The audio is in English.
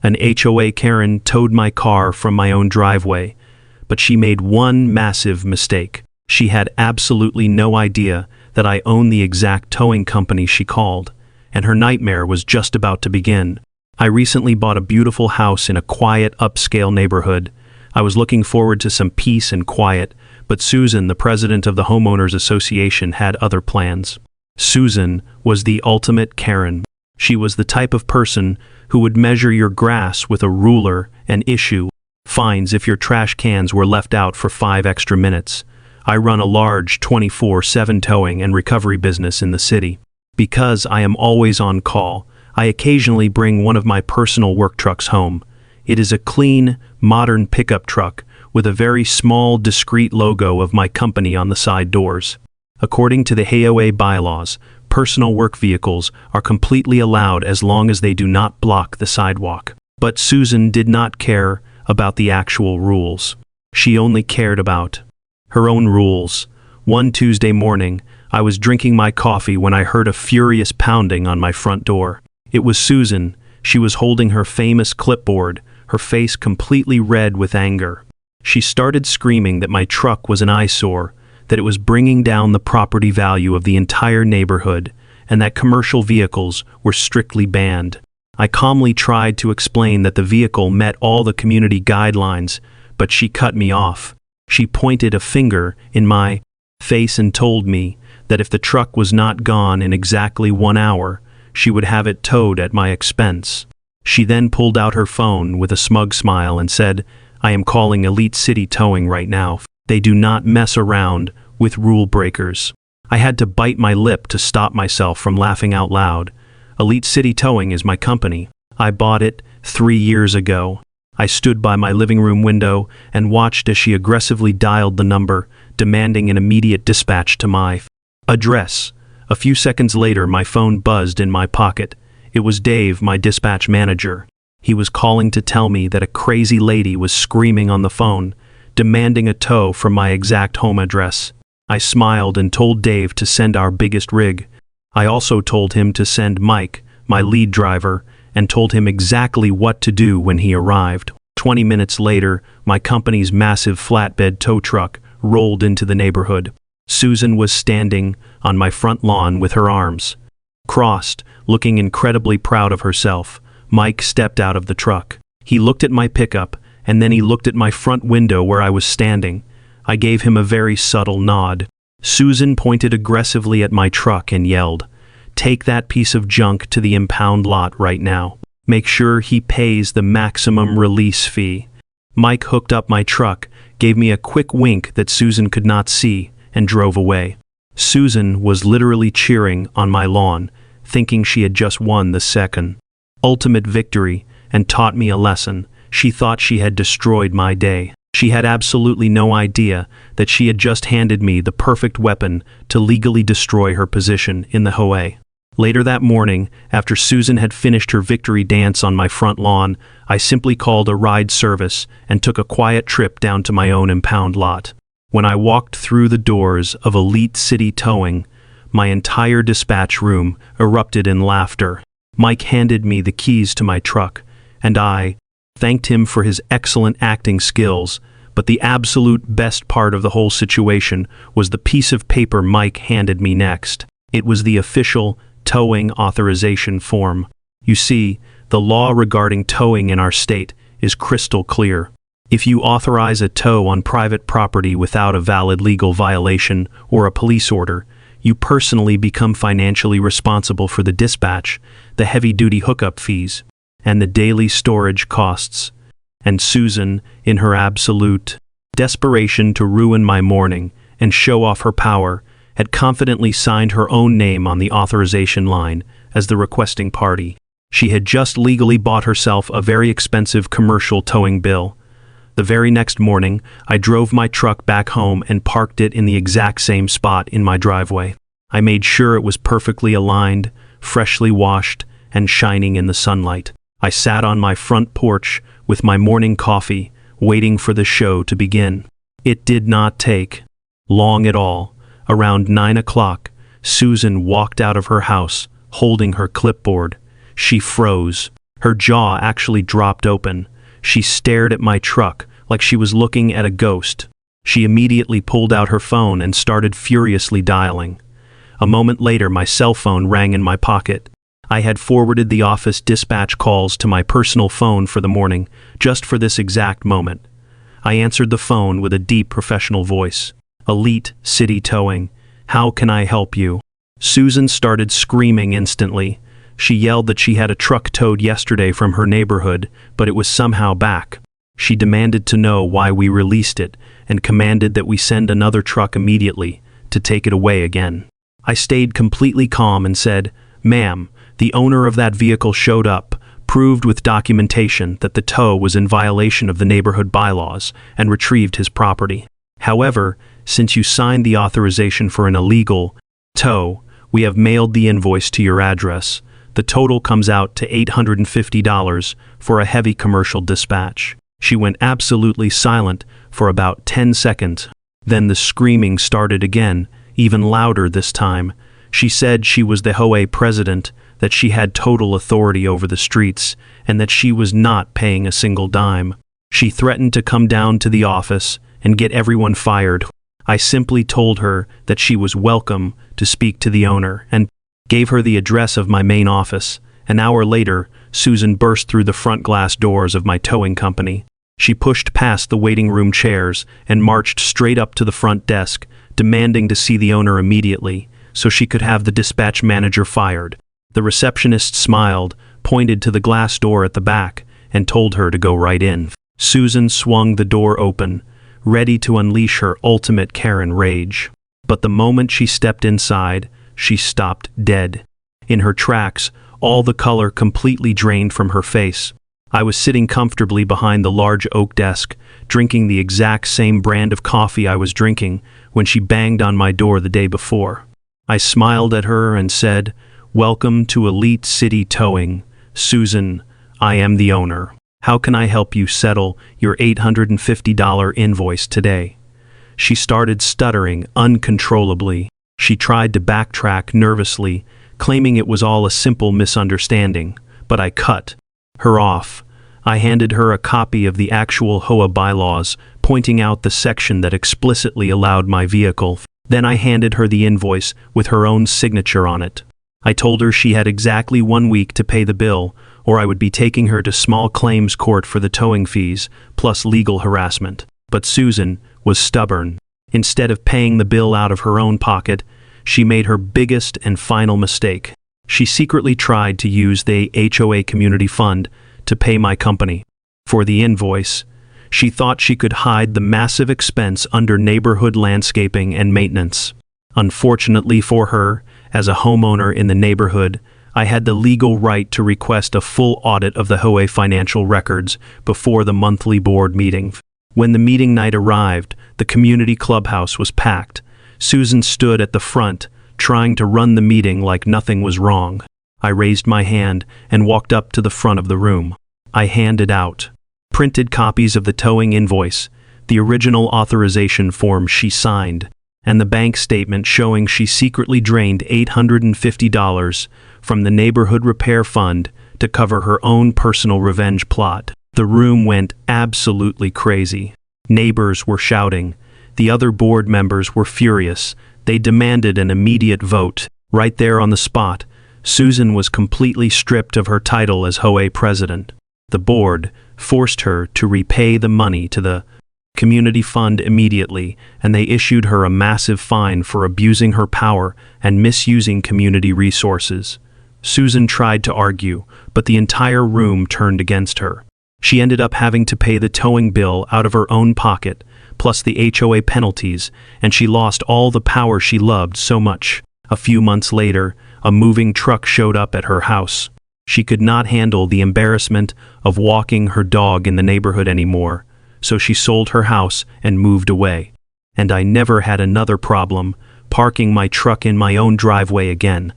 An HOA Karen towed my car from my own driveway, but she made one massive mistake. She had absolutely no idea that I own the exact towing company she called, and her nightmare was just about to begin. I recently bought a beautiful house in a quiet, upscale neighborhood. I was looking forward to some peace and quiet, but Susan, the president of the Homeowners Association, had other plans. Susan was the ultimate Karen. She was the type of person who would measure your grass with a ruler and issue fines if your trash cans were left out for 5 extra minutes. I run a large 24/7 towing and recovery business in the city. Because I am always on call, I occasionally bring one of my personal work trucks home. It is a clean, modern pickup truck with a very small, discreet logo of my company on the side doors. According to the HOA bylaws, personal work vehicles are completely allowed as long as they do not block the sidewalk. But Susan did not care about the actual rules. She only cared about her own rules. One Tuesday morning, I was drinking my coffee when I heard a furious pounding on my front door. It was Susan. She was holding her famous clipboard, her face completely red with anger. She started screaming that my truck was an eyesore, that it was bringing down the property value of the entire neighborhood, and that commercial vehicles were strictly banned. I calmly tried to explain that the vehicle met all the community guidelines, but she cut me off. She pointed a finger in my face and told me that if the truck was not gone in exactly 1 hour, she would have it towed at my expense. She then pulled out her phone with a smug smile and said, "I am calling Elite City Towing right now. They do not mess around with rule breakers." I had to bite my lip to stop myself from laughing out loud. Elite City Towing is my company. I bought it 3 years ago. I stood by my living room window and watched as she aggressively dialed the number, demanding an immediate dispatch to my address. A few seconds later, my phone buzzed in my pocket. It was Dave, my dispatch manager. He was calling to tell me that a crazy lady was screaming on the phone, demanding a tow from my exact home address. I smiled and told Dave to send our biggest rig. I also told him to send Mike, my lead driver, and told him exactly what to do when he arrived. 20 minutes later, my company's massive flatbed tow truck rolled into the neighborhood. Susan was standing on my front lawn with her arms crossed, looking incredibly proud of herself. Mike stepped out of the truck. He looked at my pickup, and then he looked at my front window where I was standing. I gave him a very subtle nod. Susan pointed aggressively at my truck and yelled, "Take that piece of junk to the impound lot right now. Make sure he pays the maximum release fee." Mike hooked up my truck, gave me a quick wink that Susan could not see, and drove away. Susan was literally cheering on my lawn, thinking she had just won the second ultimate victory and taught me a lesson. She thought she had destroyed my day. She had absolutely no idea that she had just handed me the perfect weapon to legally destroy her position in the HOA. Later that morning, after Susan had finished her victory dance on my front lawn, I simply called a ride service and took a quiet trip down to my own impound lot. When I walked through the doors of Elite City Towing, my entire dispatch room erupted in laughter. Mike handed me the keys to my truck, and I thanked him for his excellent acting skills, but the absolute best part of the whole situation was the piece of paper Mike handed me next. It was the official towing authorization form. You see, the law regarding towing in our state is crystal clear. If you authorize a tow on private property without a valid legal violation or a police order, you personally become financially responsible for the dispatch, the heavy-duty hookup fees, and the daily storage costs. And Susan, in her absolute desperation to ruin my morning and show off her power, had confidently signed her own name on the authorization line as the requesting party. She had just legally bought herself a very expensive commercial towing bill. The very next morning, I drove my truck back home and parked it in the exact same spot in my driveway. I made sure it was perfectly aligned, freshly washed, and shining in the sunlight. I sat on my front porch with my morning coffee, waiting for the show to begin. It did not take long at all. Around 9 o'clock, Susan walked out of her house, holding her clipboard. She froze. Her jaw actually dropped open. She stared at my truck like she was looking at a ghost. She immediately pulled out her phone and started furiously dialing. A moment later, my cell phone rang in my pocket. I had forwarded the office dispatch calls to my personal phone for the morning, just for this exact moment. I answered the phone with a deep professional voice. Elite City Towing. How can I help you? Susan started screaming instantly. She yelled that she had a truck towed yesterday from her neighborhood, but it was somehow back. She demanded to know why we released it and commanded that we send another truck immediately to take it away again. I stayed completely calm and said, "Ma'am, the owner of that vehicle showed up, proved with documentation that the tow was in violation of the neighborhood bylaws, and retrieved his property. However, since you signed the authorization for an illegal tow, we have mailed the invoice to your address. The total comes out to $850 for a heavy commercial dispatch." She went absolutely silent for about 10 seconds. Then the screaming started again, even louder this time. She said she was the HOA president, that she had total authority over the streets, and that she was not paying a single dime. She threatened to come down to the office and get everyone fired. I simply told her that she was welcome to speak to the owner and gave her the address of my main office. An hour later, Susan burst through the front glass doors of my towing company. She pushed past the waiting room chairs and marched straight up to the front desk, demanding to see the owner immediately, so she could have the dispatch manager fired. The receptionist smiled, pointed to the glass door at the back, and told her to go right in. Susan swung the door open, ready to unleash her ultimate Karen rage. But the moment she stepped inside, she stopped dead. In her tracks, all the color completely drained from her face. I was sitting comfortably behind the large oak desk, drinking the exact same brand of coffee I was drinking when she banged on my door the day before. I smiled at her and said, "Welcome to Elite City Towing. Susan, I am the owner. How can I help you settle your $850 invoice today?" She started stuttering uncontrollably. She tried to backtrack nervously, claiming it was all a simple misunderstanding, but I cut her off. I handed her a copy of the actual HOA bylaws, pointing out the section that explicitly allowed my vehicle. Then I handed her the invoice with her own signature on it. I told her she had exactly 1 week to pay the bill, or I would be taking her to small claims court for the towing fees, plus legal harassment. But Susan was stubborn. Instead of paying the bill out of her own pocket, she made her biggest and final mistake. She secretly tried to use the HOA community fund to pay my company for the invoice. She thought she could hide the massive expense under neighborhood landscaping and maintenance. Unfortunately for her, as a homeowner in the neighborhood, I had the legal right to request a full audit of the HOA financial records before the monthly board meeting. When the meeting night arrived, the community clubhouse was packed. Susan stood at the front, trying to run the meeting like nothing was wrong. I raised my hand and walked up to the front of the room. I handed out printed copies of the towing invoice, the original authorization form she signed, and the bank statement showing she secretly drained $850 from the neighborhood repair fund to cover her own personal revenge plot. The room went absolutely crazy. Neighbors were shouting. The other board members were furious. They demanded an immediate vote. Right there on the spot, Susan was completely stripped of her title as HOA president. The board forced her to repay the money to the community fund immediately, and they issued her a massive fine for abusing her power and misusing community resources. Susan tried to argue, but the entire room turned against her. She ended up having to pay the towing bill out of her own pocket, plus the HOA penalties, and she lost all the power she loved so much. A few months later, a moving truck showed up at her house. She could not handle the embarrassment of walking her dog in the neighborhood anymore, so she sold her house and moved away. And I never had another problem parking my truck in my own driveway again.